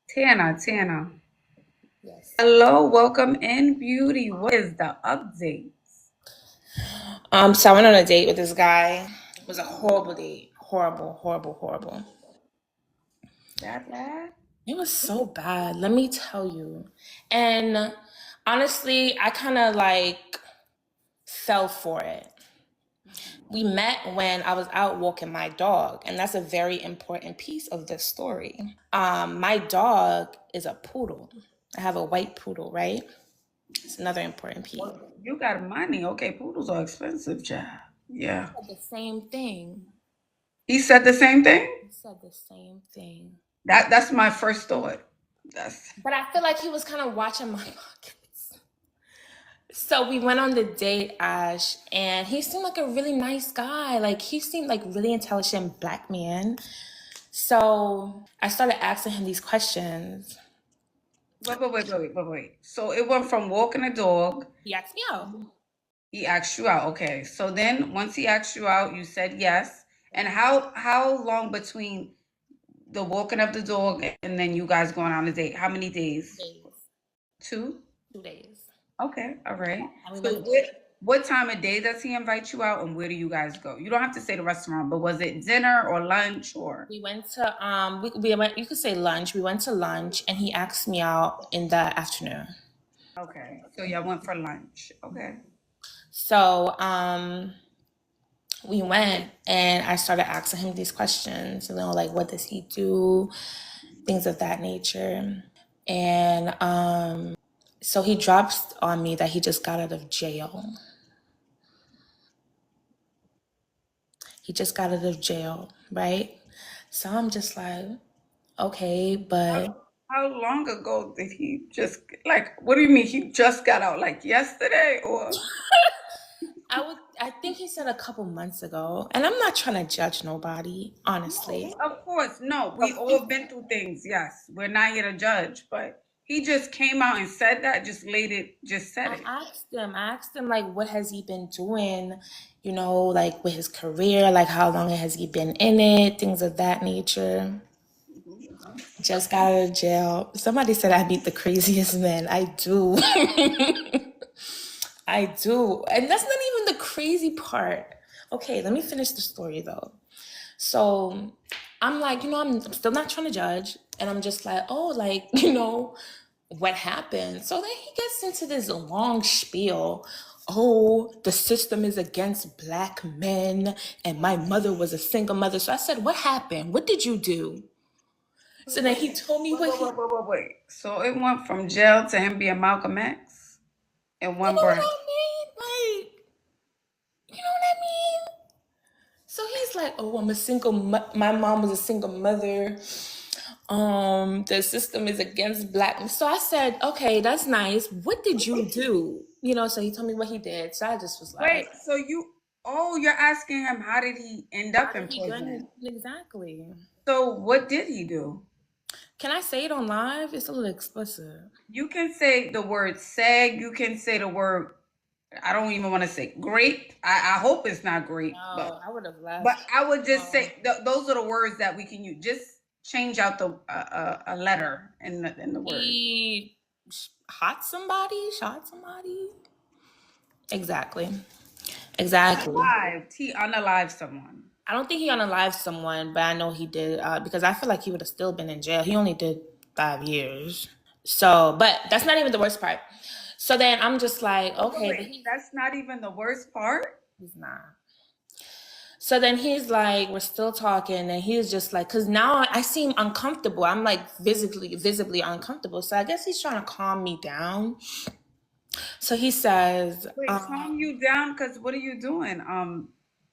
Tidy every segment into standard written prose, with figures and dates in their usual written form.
Tana. Yes. Hello, welcome in, beauty. What is the update? So I went on a date with this guy. It was a horrible date. Horrible, horrible, horrible. That bad? It was so bad, let me tell you. And honestly, I kind of like fell for it. We met when I was out walking my dog, and that's a very important piece of this story. My dog is a poodle. I have a white poodle, right? It's another important piece. Well, you got money. Okay, poodles are expensive, child. Yeah. The same thing. He said the same thing? He said the same thing. That's my first thought. That's But I feel like he was kind of watching my pockets. So we went on the date, Ash, and he seemed like a really nice guy. Like he seemed like really intelligent black man. So I started asking him these questions. wait. So it went from walking a dog. He asked me out. He asked you out. Okay. So then once he asked you out, you said yes. And how long between the walking of the dog and then you guys going on a date? How many days? Days, 2? 2 days. Okay, all right. And we So went. what time of day does he invite you out and where do you guys go? You don't have to say the restaurant, but was it dinner or lunch or We went to we went. You could say lunch. We went to lunch, and he asked me out in the afternoon. okay. So y'all went for lunch. Okay. So we went, and I started asking him these questions. Like what does he do, things of that nature. And so he drops on me that he just got out of jail. He just got out of jail, right? So I'm just like, okay, How, but how long ago did he just like what do you mean he just got out like yesterday or I think he said a couple months ago, and I'm not trying to judge nobody, honestly. no, of course, no. We all been through things, yes. We're not here to judge, but he just came out and said that, just said it. I asked him like what has he been doing, like with his career, like how long has he been in it, things of that nature. Just got out of jail. Somebody said I meet the craziest men. I do. I do. And that's not even the crazy part. Okay, let me finish the story though. So I'm like, I'm still not trying to judge. And I'm just like, oh, like, what happened? So then he gets into this long spiel. Oh, the system is against black men, and my mother was a single mother. So I said, what happened? What did you do? So then he told me what he, Wait. So it went from jail to him being Malcolm X in you one know what breath. I mean? Like, you know what I mean? So he's like, "Oh, my mom was a single mother. The system is against black." So I said, "Okay, that's nice. What did you do?" So he told me what he did. So I just was Wait, like, so you're asking him how did he end "How up did in he do prison? it?" Exactly. So what did he do? Can I say it on live? It's a little explicit. You can say the word seg, you can say the word I don't even want to say grape. I hope it's not grape, No, I would have but left. I would just No. say those are the words that we can use. Just change out the a letter in the word. He shot somebody. Exactly. Exactly. He unalived someone. I don't think he unalived someone, but I know he did because I feel like he would have still been in jail. He only did 5 years. So, but that's not even the worst part. So then I'm just like, okay, but That's not even the worst part. he's not. So then he's like, we're still talking, and he's just like, because now I seem uncomfortable. I'm like visibly uncomfortable. So I guess he's trying to calm me down. So he says, Wait, calm you down, cause what are you doing? I'm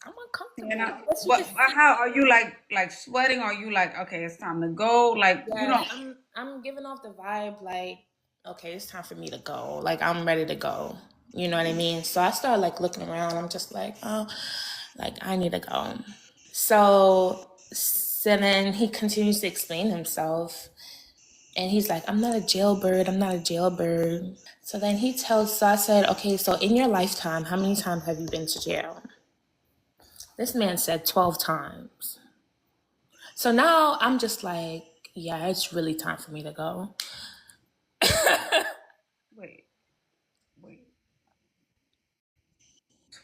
You uncomfortable. know, I guess you what? could see. How are you like sweating? Are you like okay? It's time to go. Like you Yeah, know. I'm giving off the vibe like, okay, it's time for me to go. Like I'm ready to go. You know what I mean? So I started like looking around. I'm just like, oh, like I need to go. So then he continues to explain himself. And he's like, I'm not a jailbird. I'm not a jailbird. So I said, okay, so in your lifetime, how many times have you been to jail? This man said 12 times. So now I'm just like, Yeah, it's really time for me to go. Wait, wait.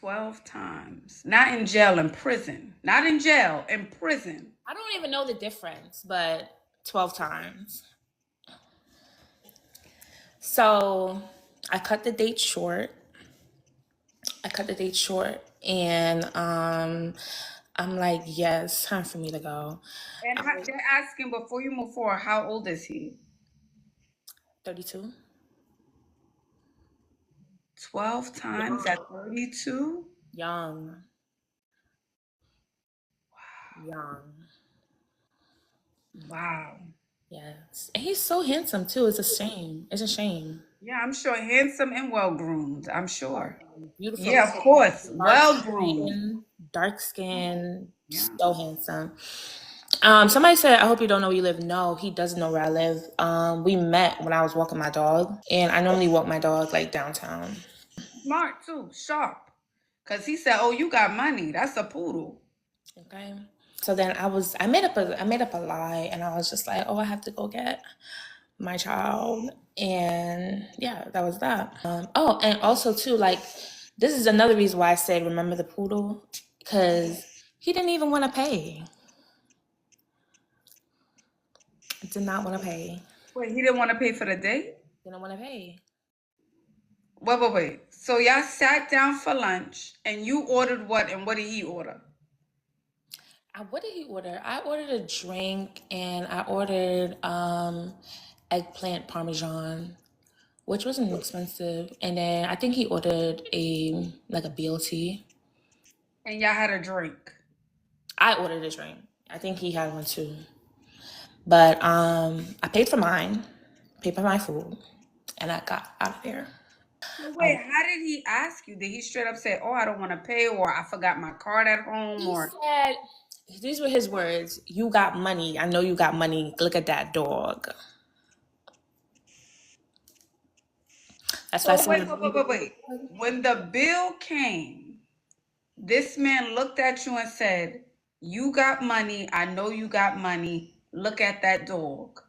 12 times. Not in jail, in prison. Not in jail, in prison. I don't even know the difference, but 12 times. So I cut the date short. And I'm like, yes, time for me to go. And they're asking before you move forward, how old is he? 32. 12 times at 32? Young. Young. Wow. Yes. And he's so handsome too. It's a shame. It's a shame. Yeah, I'm sure handsome and well groomed. I'm sure. Beautiful. Yeah, of course. Dark Well groomed. skin. Dark skin. Yeah. So handsome. Somebody said, I hope you don't know where you live. No, he doesn't know where I live. We met when I was walking my dog, and I normally walk my dog like downtown. Smart too. Sharp. Because he said, oh, you got money. That's a poodle. Okay. So then I made up a lie, and I was just like, oh, I have to go get my child, and yeah, that was that. Oh, and also too, like, this is another reason why I said remember the poodle, because he didn't even want to pay. Did not want to pay. Wait, he didn't want to pay for the date? Didn't want to pay. Wait. So y'all sat down for lunch and you ordered what and what did he order? What did he order? I ordered a drink, and I ordered eggplant parmesan, which wasn't expensive. And then I think he ordered a BLT. And y'all had a drink. I ordered a drink. I think he had one too. But I paid for mine, paid for my food, and I got out of there. So wait, how did he ask you? Did he straight up say, oh, I don't want to pay, or I forgot my card at home, He or said, these were his words, you got money. I know you got money. Look at that dog. That's why I so wait, said, wait. When the bill came, this man looked at you and said, you got money, I know you got money. Look at that dog.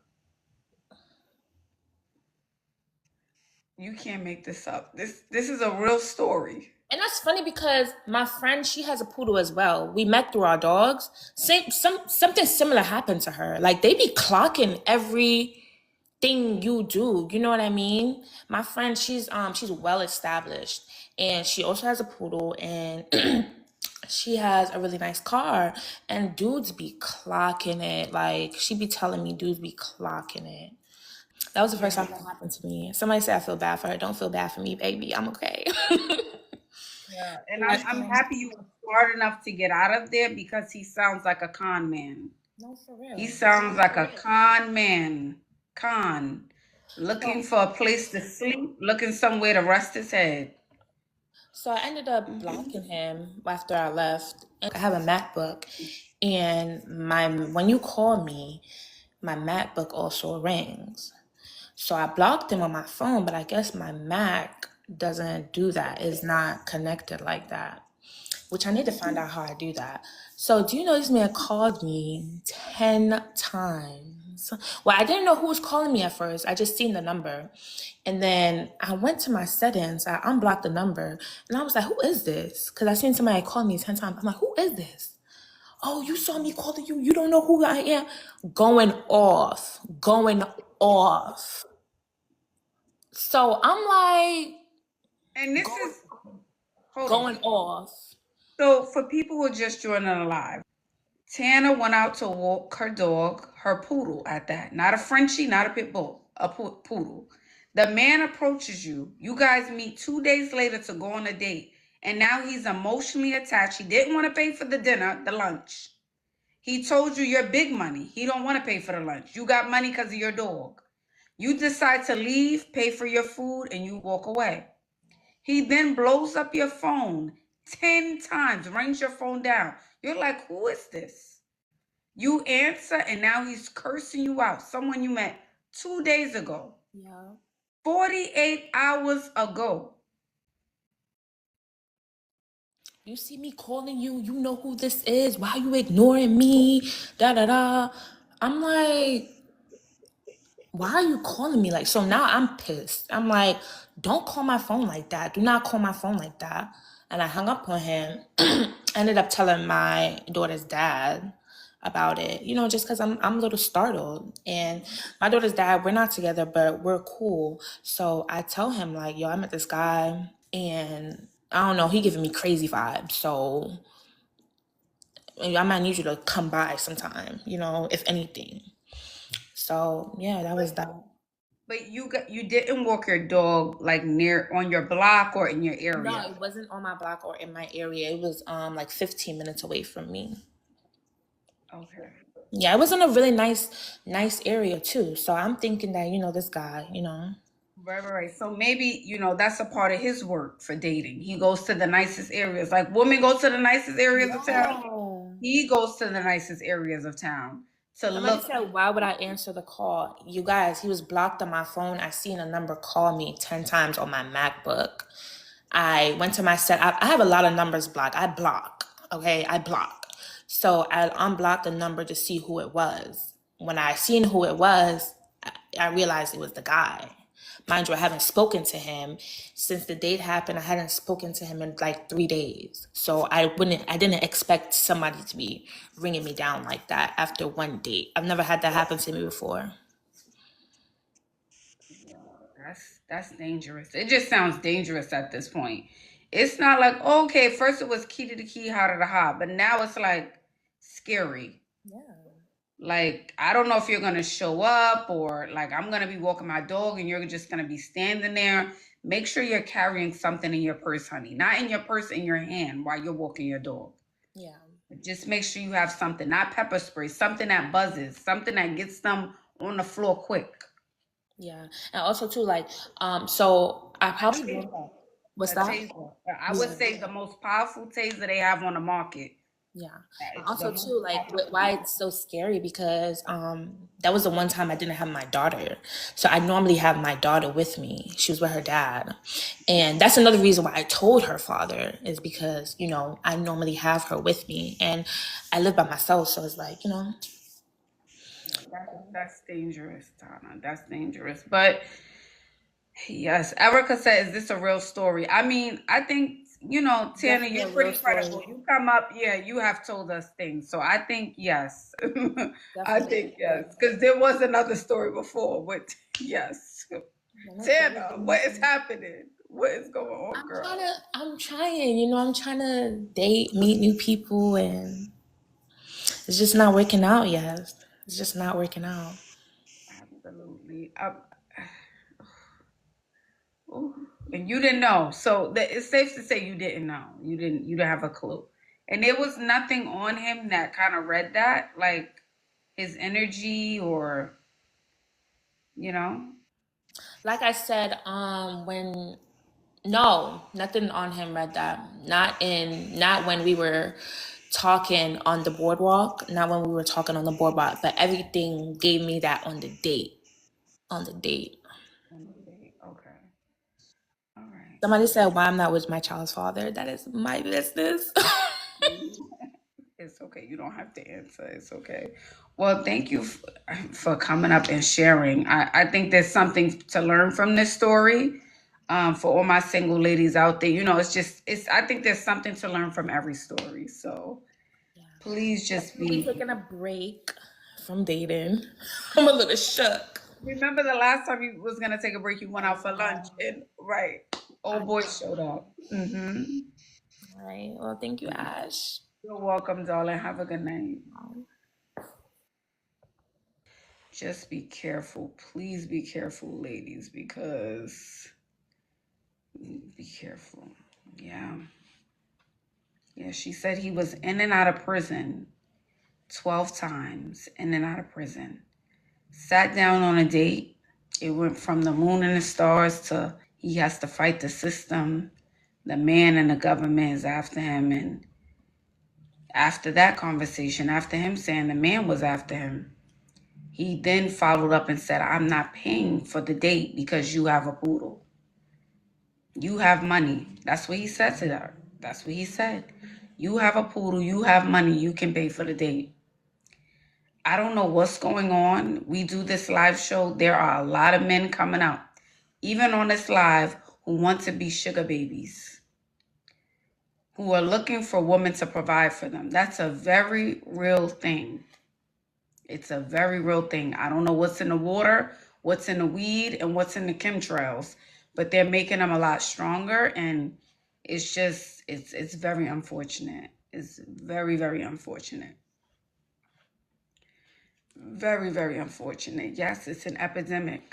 You can't make this up. This is a real story. and that's funny because my friend, she has a poodle as well. We met through our dogs. Something similar happened to her. Like, they be clocking everything you do. You know what I mean? My friend, she's well established, and she also has a poodle, and she has a really nice car, and dudes be clocking it. Like, she be telling me dudes be clocking it. That was the first time that happened to me. Somebody said I feel bad for her. Don't feel bad for me, baby. I'm okay. Yeah, and I'm happy you were smart enough to get out of there because he sounds like a con man. No, for real. He sounds like a con man. Con. Looking for a place to sleep, looking somewhere to rest his head. So I ended up blocking him after I left. I have a MacBook, and when you call me, my MacBook also rings. So I blocked him on my phone, but I guess my Mac doesn't do that. It's not connected like that, which I need to find out how I do that. So do you know this man called me 10 times? Well, I didn't know who was calling me at first. I just seen the number. And then I went to my settings, I unblocked the number, and I was like, who is this? Because I seen somebody call me 10 times. I'm like, who is this? Oh, you saw me calling you. You don't know who I am. Going off. So I'm like, And this is, hold going on. off. So for people who are just joining alive, Tana went out to walk her dog, her poodle at that. Not a Frenchie, not a pit bull, a poodle. The man approaches you. You guys meet 2 days later to go on a date. And now he's emotionally attached. He didn't want to pay for the dinner, the lunch. He told you you're big money. He don't want to pay for the lunch. You got money because of your dog. You decide to leave, pay for your food, and you walk away. He then blows up your phone 10 times, rings your phone down. You're like, who is this? You answer, and now he's cursing you out. Someone you met 2 days ago. Yeah. 48 hours ago. You see me calling you, you know who this is. Why are you ignoring me? Da da da. I'm like, why are you calling me like? So now I'm pissed. I'm like, don't call my phone like that. Do not call my phone like that. And I hung up on him. Ended up telling my daughter's dad about it, just because I'm a little startled. And my daughter's dad, we're not together, but we're cool. So I tell him like, yo, I met this guy, and I don't know, he giving me crazy vibes. So I might need you to come by sometime, if anything. So yeah, that was that. But you didn't walk your dog like near on your block or in your No, area. it wasn't on my block or in my area. It was like 15 minutes away from me. Okay. Yeah, it was in a really nice area too. So I'm thinking that, this guy. Right, right, right. So maybe, that's a part of his work for dating. He goes to the nicest areas. Like women go to the nicest areas of town. No. He goes to the nicest areas of town to Somebody look. said, why would I answer the call? You guys, he was blocked on my phone. I seen a number call me 10 times on my MacBook. I went to my set. I have a lot of numbers blocked. I block. Okay, I block. So I unblocked the number to see who it was. When I seen who it was, I realized it was the guy. Mind you, I haven't spoken to him since the date happened. I hadn't spoken to him in like 3 days. So I didn't expect somebody to be ringing me down like that after one date. I've never had that happen to me before. Yeah, that's dangerous. It just sounds dangerous at this point. It's not like, okay, first it was key to the key, hot to the hot, but now it's like scary. Yeah. Like, I don't know if you're gonna show up or like I'm gonna be walking my dog and you're just gonna be standing there. Make sure you're carrying something in your purse, honey. Not in your purse, in your hand while you're walking your dog. Yeah. Just make sure you have something, not pepper spray, something that buzzes, something that gets them on the floor quick. Yeah. And also too, like, so I A probably taser. won't. What's A that? taser. I would Yeah. say the most powerful taser they have on the market. Yeah. And It's the also most too, like powerful. why it's so scary because that was the one time I didn't have my daughter. So I normally have my daughter with me. She was with her dad. And that's another reason why I told her father is because, I normally have her with me and I live by myself. So it's like, That's dangerous, Tana. That's dangerous. But yes, Erica said, "Is this a real story?" I mean, I think Tana, definitely you're a real pretty story. credible. You come up, yeah, you have told us things, so I think yes, I Definitely. think yes, because there was another story before. But yes, Yeah, no, it was Tana, what is amazing. happening? What is going on, girl? I'm trying, I'm trying to date, meet new people, and it's just not working out yet. It's just not working out. Absolutely. Ooh, and you didn't know, so it's safe to say you didn't know. You didn't have a clue, and there was nothing on him that kind of read that, like his energy or you know. Like I said, when no, nothing on him read that. Not when we were talking on the boardwalk, not when we were talking on the boardwalk, but everything gave me that on the date. On the date. Okay, all right. Somebody said why I'm not with my child's father. That is my business. It's okay. You don't have to answer. It's okay. Well, thank you for coming up and sharing. I think there's something to learn from this story. For all my single ladies out there, I think there's something to learn from every story. So Yeah. please just We'll be be. taking a break from dating. I'm a little shook. Remember the last time you was gonna take a break, you went out for lunch, and right, I old boy know. showed up. All right. Well, thank you, Ash. You're welcome, darling. Have a good night. Um, Just be careful. Please be careful, ladies, because be careful. Yeah. Yeah, she said he was in and out of prison 12 times, in and out of prison. Sat down on a date. It went from the moon and the stars to he has to fight the system. The man and the government is after him. And after that conversation, after him saying the man was after him, he then followed up and said, I'm not paying for the date because you have a poodle. You have money. That's what he said to her. That's what he said. You have a poodle. You have money. You can pay for the date. I don't know what's going on. We do this live show. There are a lot of men coming out, even on this live, who want to be sugar babies, who are looking for women to provide for them. That's a very real thing. It's a very real thing. I don't know what's in the water, what's in the weed, and what's in the chemtrails, but they're making them a lot stronger, and it's just, it's very unfortunate. It's very, very unfortunate. Very, very unfortunate. Yes, it's an epidemic.